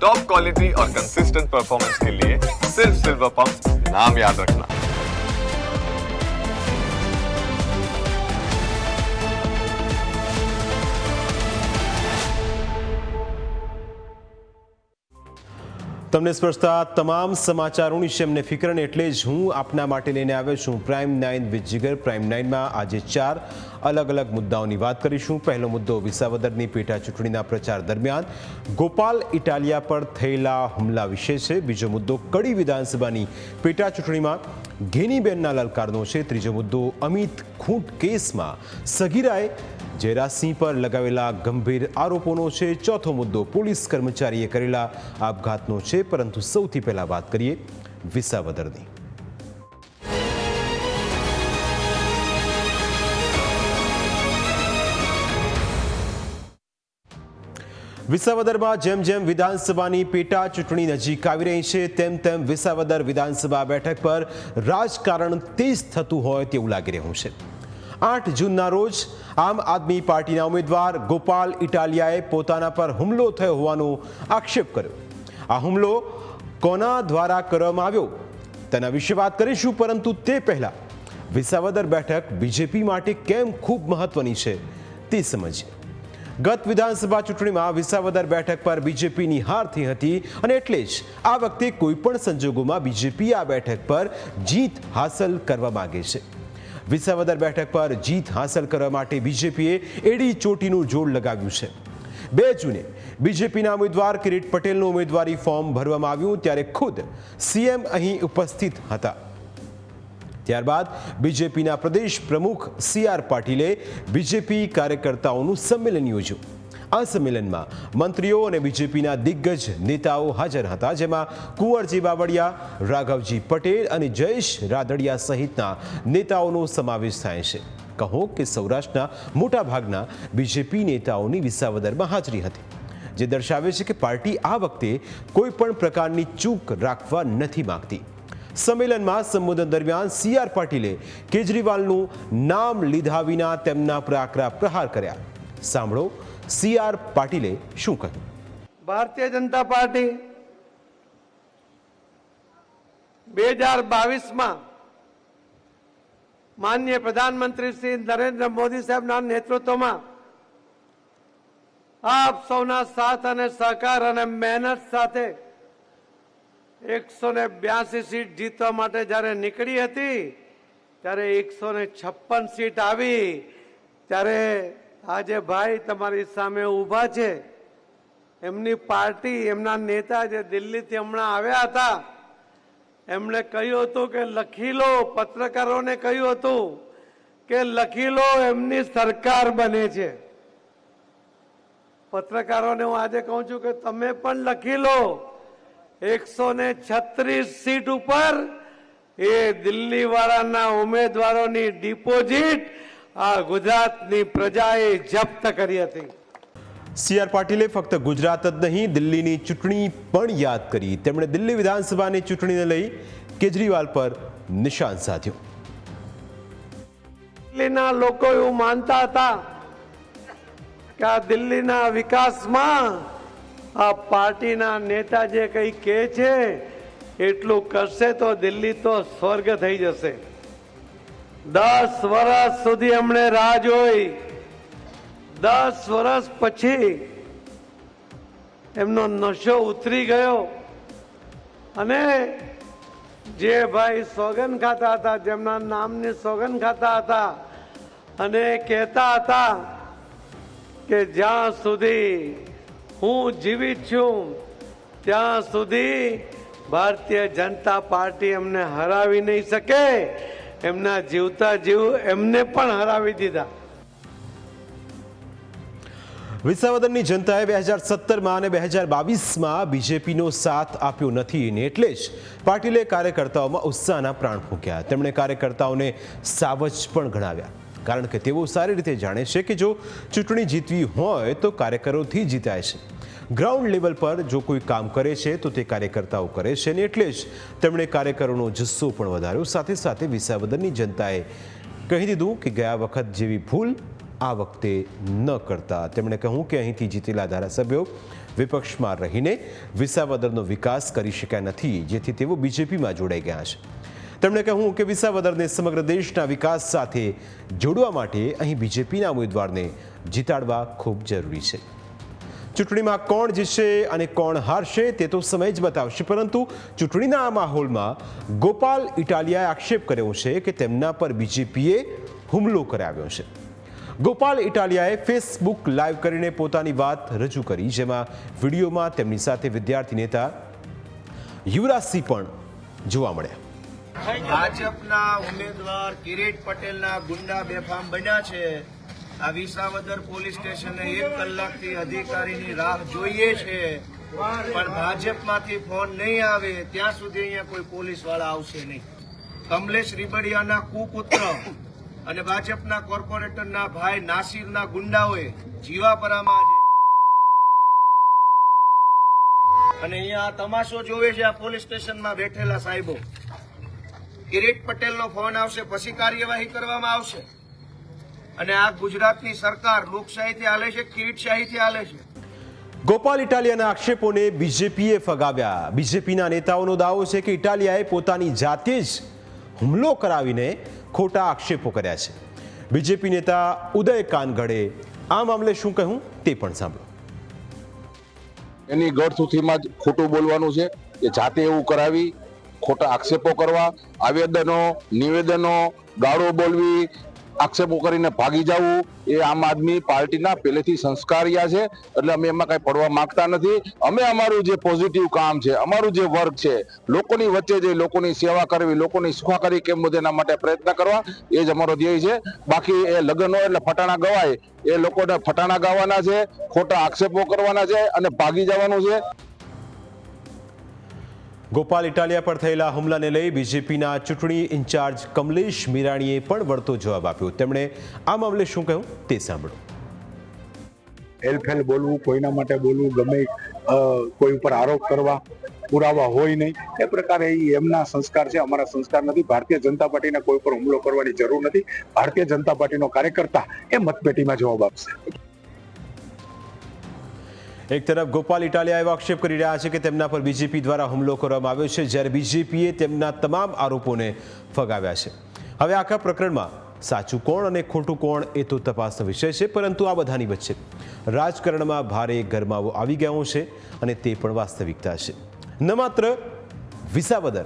Top quality और consistent performance के लिए सिर्फ सिल्वर पंप नाम याद रखना। તમને સ્પર્શતા તમામ સમાચારોની શેમને ફિકરને એટલે જ હું આપના માટે લઈને આવ્યો છું પ્રાઇમ 9 વિથ જીગર। પ્રાઇમ 9માં આજે 4 અલગ અલગ મુદ્દાઓની વાત કરીશું। પહેલો મુદ્દો વિસાવદરની પેટા ચૂંટણીના પ્રચાર દરમિયાન ગોપાલ ઇટાલિયા પર થયેલા હુમલા વિશે છે। બીજો મુદ્દો કડી વિધાનસભાની પેટા ચૂંટણીમાં ઘેનીબેનના લલકારનો છે। ત્રીજો મુદ્દો અમિત ખૂંટ કેસમાં સગીરાએ જયરાજસિંહ પર લગાવેલા ગંભીર આરોપોનો છે। ચોથો મુદ્દો પોલીસ કર્મચારીએ કરેલા આપઘાતનો છે। પરંતુ સૌથી પહેલા વાત કરીએ વિસાવદરની। વિસાવદરમાં જેમ જેમ વિધાનસભાની પેટા ચૂંટણી નજીક આવી રહી છે તેમ તેમ વિસાવદર વિધાનસભા બેઠક પર રાજકારણ તેજ થતું હોય તેવું લાગી રહ્યું છે। 8 જૂનના રોજ આમ આદમી પાર્ટીના ઉમેદવાર ગોપાલ ઇટાલિયાએ પોતાના પર હુમલો થયો હોવાનો આક્ષેપ કર્યો। આ હુમલો કોના દ્વારા કરવામાં આવ્યો તેના વિશે વાત કરીશું, પરંતુ તે પહેલા વિસાવદર બેઠક બીજેપી માટે કેમ ખૂબ મહત્વની છે તે સમજીએ। ગત વિધાનસભા ચૂંટણીમાં વિસાવદર બેઠક પર બીજેપીની હાર થઈ હતી અને એટલે જ આ વખતે કોઈપણ સંજોગોમાં બીજેપી આ બેઠક પર જીત હાંસલ કરવા માંગે છે। વિસાવદર બેઠક પર જીત હાંસલ કરવા માટે બીજેપીએ એડી ચોટીનું જોડ લગાવ્યું છે। 2 જૂને બીજેપીના ઉમેદવાર કિરીટ પટેલનું ઉમેદવારી ફોર્મ ભરવામાં આવ્યું ત્યારે ખુદ સીએમ અહીં ઉપસ્થિત હતા। ત્યારબાદ બીજેપીના પ્રદેશ પ્રમુખ CR પાટીલે બીજેપી કાર્યકર્તાઓનું સંમેલન યોજ્યું। આ સંમેલનમાં મંત્રીઓ અને બીજેપીના દિગ્ગજ નેતાઓ હાજર હતા, જેમાં કુંવરજી બાવળિયા, રાઘવજી પટેલ અને જયેશ રાદડિયા સહિતના નેતાઓનો સમાવેશ થાય છે। કહો કે સૌરાષ્ટ્રના મોટાભાગના બીજેપી નેતાઓની વિસાવદરમાં હાજરી હતી, જે દર્શાવે છે કે પાર્ટી આ વખતે કોઈ પણ પ્રકારની ચૂક રાખવા નથી માંગતી। સંમેલનમાં સંબોધન દરમિયાન CR પાટીલે કેજરીવાલનું નામ લીધા વિના તેમના પર આકરા પ્રહાર કર્યા। સાંભળો CR પાટીલે શું કહ્યું। ભારતીય જનતા પાર્ટી 2022માં માનનીય પ્રધાનમંત્રી શ્રી નરેન્દ્ર મોદી સાહેબના નેતૃત્વમાં આપ સૌના સાથ અને સહકાર અને મહેનત સાથે 182 સીટ જીતવા માટે જ્યારે નીકળી હતી ત્યારે 156 સીટ આવી। ત્યારે આજે ભાઈ તમારી સામે ઊભા છે, એમની પાર્ટી, એમના નેતા જે દિલ્હીથી હમણાં આવ્યા હતા, એમણે કહ્યું હતું કે લખી લો, પત્રકારોને કહ્યું હતું કે લખી લો, એમની સરકાર બને છે। પત્રકારોને હું આજે કહું છું કે તમે પણ લખી લો, 136 સીટ ઉપર એ દિલ્હી વાળાના ઉમેદવારોની ડિપોઝિટ આ ગુજરાતની પ્રજાએ જપ્ત કરી હતી। CR પાટીલે ફક્ત ગુજરાત જ નહીં દિલ્હીની ચૂંટણી પણ યાદ કરી। તેમણે દિલ્હી વિધાનસભાની ચૂંટણીને લઈ કેજરીવાલ પર નિશાન સાધ્યું। દિલ્હીના લોકો એવું માનતા હતા કે આ દિલ્હીના વિકાસમાં આ પાર્ટીના નેતા જે કંઈ કહે છે એટલું કરશે તો દિલ્હી તો સ્વર્ગ થઈ જશે। 10 વર્ષ સુધી એમણે રાહ જોઈ। 10 વર્ષ પછી એમનો નશો ઉતરી ગયો અને જે ભાઈ સોગન ખાતા હતા, જેમના નામની સોગન ખાતા હતા અને કહેતા હતા કે જ્યાં સુધી હું જીવિત છું ત્યાં સુધી ભારતીય જનતા પાર્ટી એમને હરાવી નહીં શકે, એમના જીવતા જીવ એમને પણ હરાવી દીધા। વિસાવદરની જનતાએ 2017માં અને 2022માં બીજેપીનો સાથ આપ્યો નથી અને એટલે જ પાટીલે કાર્યકર્તાઓમાં ઉત્સાહના પ્રાણ ફૂંક્યા। તેમણે કાર્યકર્તાઓને સાવજ પણ ગણાવ્યા, કારણ કે તેઓ સારી રીતે જાણે છે કે જો ચૂંટણી જીતવી હોય તો કાર્યકરોથી જીતાય છે। ગ્રાઉન્ડ લેવલ પર જો કોઈ કામ કરે છે તો તે કાર્યકર્તાઓ કરે છે અને એટલે જ તેમણે કાર્યકરોનો જુસ્સો પણ વધાર્યો। સાથે સાથે વિસાવદરની જનતાએ કહી દીધું કે ગયા વખત જેવી ભૂલ આ વખતે ન કરતા. તેમણે કહ્યું કે અહીંથી જીતેલા ધારાસભ્યો વિપક્ષમાં રહીને વિસાવદરનો વિકાસ કરી શક્યા નથી, જેથી તેઓ બીજેપીમાં જોડાઈ ગયા છે. તેમણે કહ્યું કે વિસાવદરને સમગ્ર દેશના વિકાસ સાથે જોડવા માટે અહીં બીજેપીના ઉમેદવારને જીતાડવા ખૂબ જરૂરી છે. ચૂંટણીમાં કોણ જીતશે અને કોણ હારશે તે તો સમય જ બતાવશે, પરંતુ ચૂંટણીના આ માહોલમાં ગોપાલ ઇટાલિયાએ આક્ષેપ કર્યો છે કે તેમના પર બીજેપીએ હુમલો કરાવ્યો છે. ગોપાલ ઇટાલિયાએ ફેસબુક લાઈવ કરીને પોતાની વાત રજૂ કરી, જેમાં વિડીયોમાં તેમની સાથે વિદ્યાર્થી નેતા યુવરાજસિંહ પણ જોવા મળ્યા. ભાજપના ઉમેદવાર કિરીટ પટેલના ગુંડા બેફામ બન્યા છે. આ વિસાવદર પોલીસ સ્ટેશને 1 કલાકથી અધિકારીની રાહ જોઈએ છે, પણ ભાજપમાંથી ફોન નહીં આવે ત્યાં સુધી અહીંયા કોઈ પોલીસ વાળા આવશે નહીં. કમલેશ રીબડિયાના કુપુત્ર અને ભાજપના કોર્પોરેટરના ભાઈ નાસિરના ગુંડાઓએ જીવાપરામાં અને અહીંયા તમાશો જોવે છે. આ પોલીસ સ્ટેશનમાં બેઠેલા સાહેબો, કિરીટ પટેલનો ફોન આવશે પછી કાર્યવાહી કરવામાં આવશે. અને આ ગુજરાતની સરકાર લોકશાહીથી હાલે છે, કિરીટશાહીથી હાલે છે. ગોપાલ ઇટાલિયાના આક્ષેપોને બીજેપીએ ફગાવ્યા. બીજેપીના નેતાઓનો દાવો છે કે ઇટાલિયાએ પોતાની જાતે જ હુમલો કરાવીને ખોટા આક્ષેપો કર્યા છે. બીજેપી નેતા ઉદય કાનગડે આ મામલે શું કહ્યું તે પણ સાંભળો. એની ગઢસુથીમાં જ ખોટું બોલવાનું છે, એ જાતે એવું કરાવી ખોટા આક્ષેપો કરવા, આવેદનો નિવેદનો ગાળો બોલવી, આક્ષેપો કરીને ભાગી જવું એ આમ આદમી પાર્ટીના પહેલેથી સંસ્કારિયા છે. એટલે અમે એમાં કઈ પડવા માંગતા નથી. અમે અમારું જે પોઝિટિવ કામ છે, અમારું જે વર્ક છે, લોકોની વચ્ચે જઈ લોકોની સેવા કરવી, લોકોની સુખાકારી કેમ વધે એના માટે પ્રયત્ન કરવા, એ જ અમારો ધ્યેય છે. બાકી એ લગ્ન હોય એટલે ફટાણા ગવાય, એ લોકોને ફટાણા ગાવાના છે, ખોટા આક્ષેપો કરવાના છે અને ભાગી જવાનું છે. ગોપાલ ઇટાલિયા પર થયેલા હુમલાને લઈ બીજેપીના ચૂંટણી ઇન્ચાર્જ કમલેશ મીરાણીએ પણ વળતો જવાબ આપ્યો. તેમણે આ મામલે શું કહ્યું તે સાંભળો. એલફેલ બોલવું, કોઈના માટે બોલવું, ગમે કોઈ ઉપર આરોપ કરવા, પુરાવા હોય નહીં, એ પ્રકારે એમના સંસ્કાર છે, અમારા સંસ્કાર નથી. ભારતીય જનતા પાર્ટીને કોઈ પર હુમલો કરવાની જરૂર નથી. ભારતીય જનતા પાર્ટીનો કાર્યકર્તા એ મતપેટીમાં જવાબ આપશે. એક તરફ ગોપાલ ઇટાલિયા એવો આક્ષેપ કરી રહ્યા છે કે તેમના પર બીજેપી દ્વારા હુમલો કરવામાં આવ્યો છે, જ્યારે બીજેપીએ તેમના તમામ આરોપોને ફગાવ્યા છે. હવે આખા પ્રકરણમાં સાચું કોણ અને ખોટું કોણ એ તો તપાસનો વિષય છે, પરંતુ આ બધાની વચ્ચે રાજકારણમાં ભારે ગરમાવો આવી ગયો છે અને તે પણ વાસ્તવિકતા છે. ન માત્ર વિસાવદર